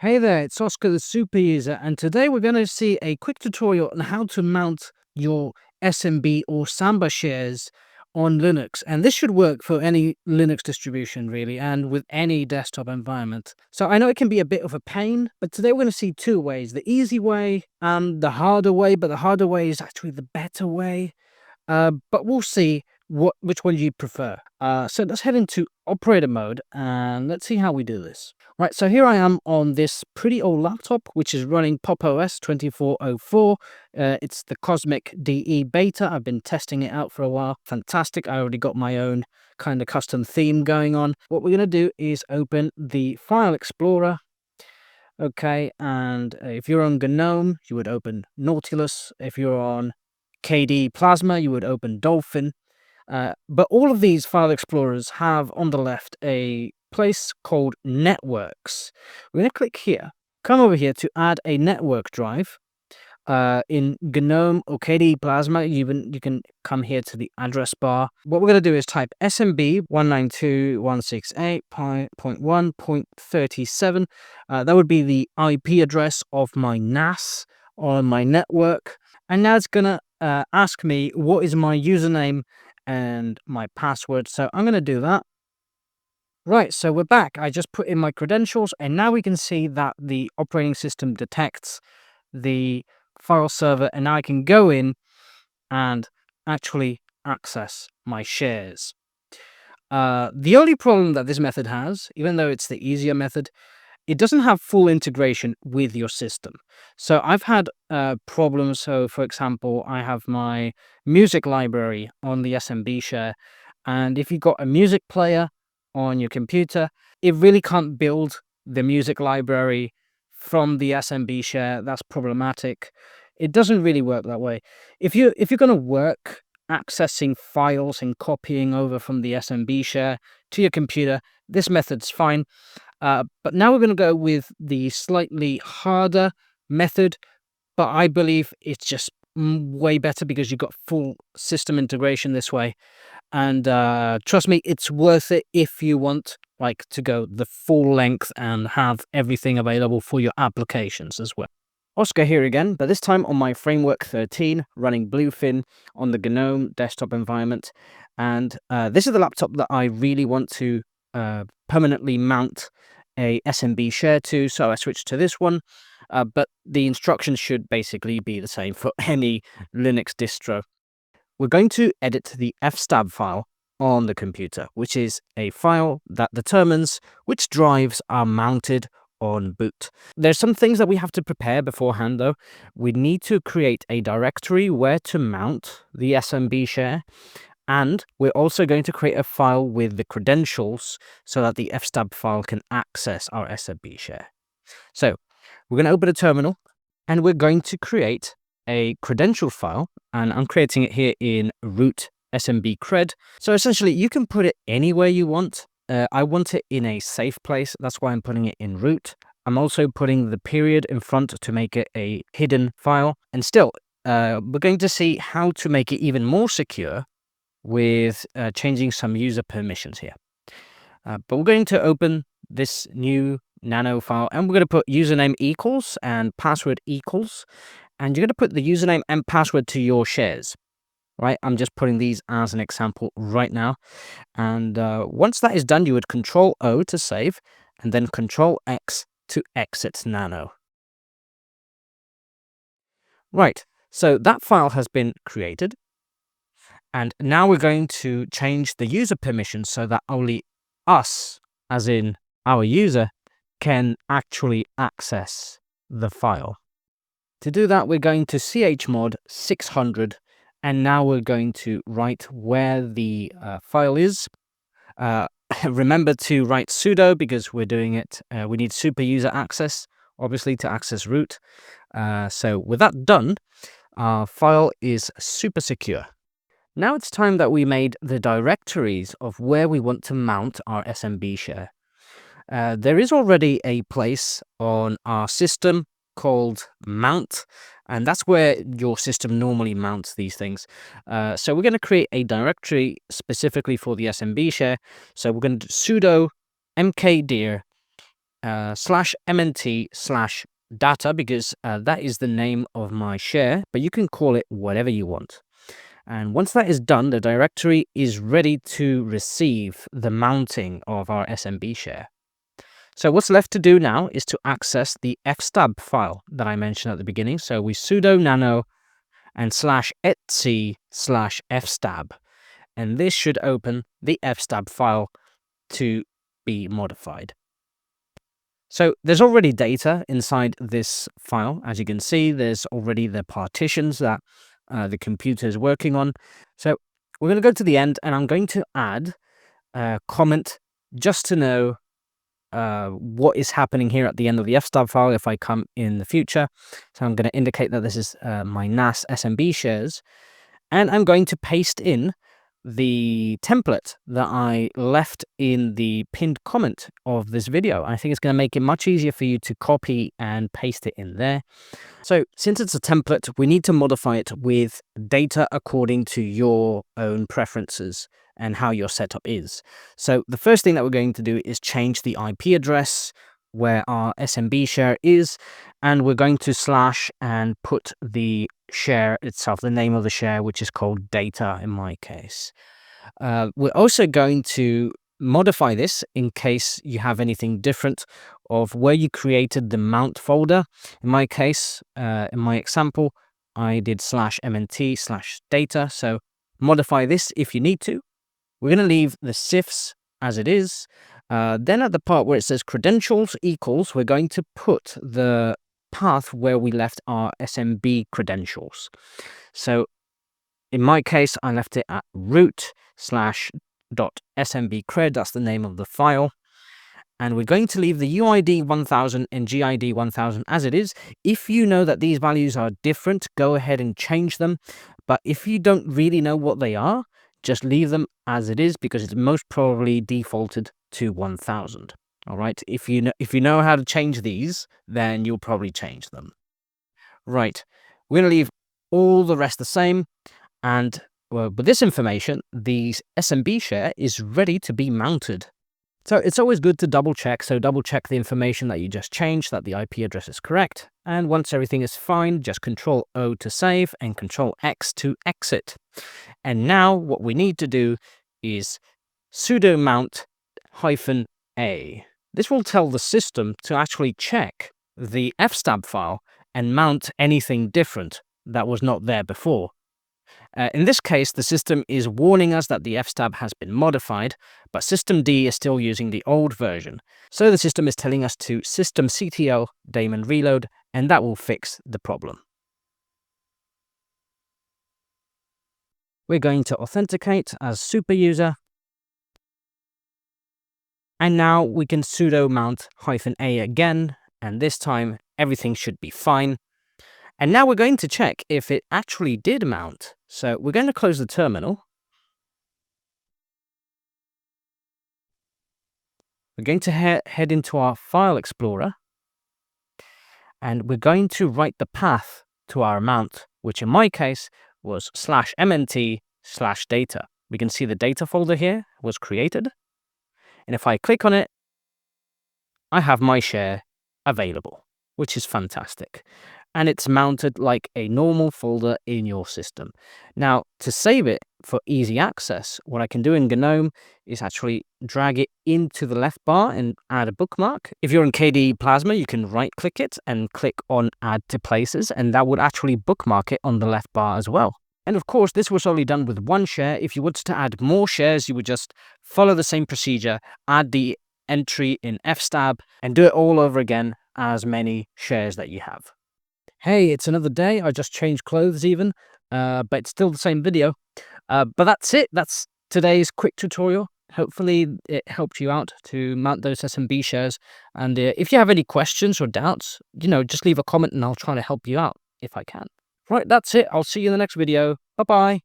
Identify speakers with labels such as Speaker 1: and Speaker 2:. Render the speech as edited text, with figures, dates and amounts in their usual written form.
Speaker 1: Hey there, it's Oscar the super user, and today we're going to see a quick tutorial on how to mount your SMB or Samba shares on Linux. And this should work for any Linux distribution, really, and with any desktop environment. So I know it can be a bit of a pain, but today we're going to see two ways: the easy way and the harder way, but the harder way is actually the better way. But we'll see which one you prefer. So let's head into operator mode and let's see how we do this. Right, so here I am on this pretty old laptop, which is running Pop! OS 2404. It's the Cosmic DE beta. I've been testing it out for a while. Fantastic. I already got my own kind of custom theme going on. What we're going to do is open the File Explorer. Okay, and if you're on GNOME, you would open Nautilus. If you're on KDE Plasma, you would open Dolphin. But all of these file explorers have on the left a place called Networks. We're going to click here, come over here to add a network drive. In GNOME or KDE Plasma, you can come here to the address bar. What we're going to do is type SMB 192.168.1.37. That would be the IP address of my NAS on my network. And now it's going to ask me what is my username and my password. So I'm going to do that. Right, so we're back. I just put in my credentials, and now we can see that the operating system detects the file server, and now I can go in and actually access my shares. The only problem that this method has, even though it's the easier method, it doesn't have full integration with your system. So I've had problems. So for example, I have my music library on the SMB share, and if you've got a music player on your computer, it really can't build the music library from the SMB share. That's problematic. It doesn't really work that way. If you're going to work accessing files and copying over from the SMB share to your computer, this method's fine. But now we're going to go with the slightly harder method, but I believe it's just way better because you've got full system integration this way. And trust me, it's worth it if you want to go the full length and have everything available for your applications as well. Oscar here again, but this time on my Framework 13, running Bluefin on the GNOME desktop environment. And this is the laptop that I really want to permanently mount a SMB share to, so I switched to this one. But the instructions should basically be the same for any Linux distro. We're going to edit the fstab file on the computer, which is a file that determines which drives are mounted on boot. There's some things that we have to prepare beforehand, though. We need to create a directory where to mount the SMB share, and we're also going to create a file with the credentials so that the fstab file can access our SMB share. So we're going to open a terminal, and we're going to create a credential file, and I'm creating it here in root smbcred. So essentially, you can put it anywhere you want. I want it in a safe place. That's why I'm putting it in root. I'm also putting the period in front to make it a hidden file. And still, we're going to see how to make it even more secure with changing some user permissions here. But we're going to open this new nano file, and we're going to put username equals and password equals. And you're going to put the username and password to your shares. Right, I'm just putting these as an example right now. And once that is done, you would Control-O to save, and then Control-X to exit Nano. Right, so that file has been created. And now we're going to change the user permissions so that only us, as in our user, can actually access the file. To do that, we're going to chmod 600. And now we're going to write where the file is. Remember to write sudo because we're doing it. We need super user access, obviously, to access root. So with that done, our file is super secure. Now it's time that we made the directories of where we want to mount our SMB share. There is already a place on our system called mount, and that's where your system normally mounts these things. So we're going to create a directory specifically for the SMB share. So we're going to sudo mkdir slash mnt slash data, because that is the name of my share, but you can call it whatever you want. And once that is done, the directory is ready to receive the mounting of our SMB share. So what's left to do now is to access the fstab file that I mentioned at the beginning. So we sudo nano and /etc/fstab, and this should open the fstab file to be modified. So there's already data inside this file. As you can see, there's already the partitions that the computer is working on. So we're going to go to the end, and I'm going to add a comment just to know what is happening here at the end of the fstab file if I come in the future. So I'm going to indicate that this is my NAS SMB shares, and I'm going to paste in the template that I left in the pinned comment of this video. I think it's going to make it much easier for you to copy and paste it in there. So since it's a template, we need to modify it with data according to your own preferences and how your setup is. So the first thing that we're going to do is change the IP address where our SMB share is, and we're going to slash and put the share itself, the name of the share, which is called data in my case. We're also going to modify this in case you have anything different of where you created the mount folder. In my case, in my example, I did /mnt/data. So modify this if you need to. We're going to leave the cifs as it is. Then at the part where it says credentials equals, we're going to put the path where we left our SMB credentials. So in my case, I left it at root/.smbcred. That's the name of the file. And we're going to leave the UID 1000 and GID 1000 as it is. If you know that these values are different, go ahead and change them. But if you don't really know what they are, just leave them as it is, because it's most probably defaulted to 1000. All right. If you know how to change these, then you'll probably change them. Right. We're going to leave all the rest the same. And well, with this information, the SMB share is ready to be mounted. So it's always good to double check. So double check the information that you just changed, that the IP address is correct. And once everything is fine, just Control O to save and Control X to exit. And now what we need to do is sudo mount -a. This will tell the system to actually check the fstab file and mount anything different that was not there before. In this case, the system is warning us that the fstab has been modified, but systemd is still using the old version. So the system is telling us to systemctl daemon reload, and that will fix the problem. We're going to authenticate as super user. And now we can sudo mount -a again, and this time everything should be fine. And now we're going to check if it actually did mount. So we're going to close the terminal. We're going to head into our file explorer. And we're going to write the path to our mount, which in my case was /mnt/data. We can see the data folder here was created. And if I click on it, I have my share available, which is fantastic. And it's mounted like a normal folder in your system. Now, to save it for easy access, what I can do in GNOME is actually drag it into the left bar and add a bookmark. If you're in KDE Plasma, you can right-click it and click on Add to Places, and that would actually bookmark it on the left bar as well. And of course, this was only done with one share. If you wanted to add more shares, you would just follow the same procedure, add the entry in fstab, and do it all over again as many shares that you have. Hey, it's another day. I just changed clothes even, but it's still the same video. But that's it. That's today's quick tutorial. Hopefully it helped you out to mount those SMB shares. And if you have any questions or doubts, just leave a comment and I'll try to help you out if I can. Right, that's it. I'll see you in the next video. Bye-bye.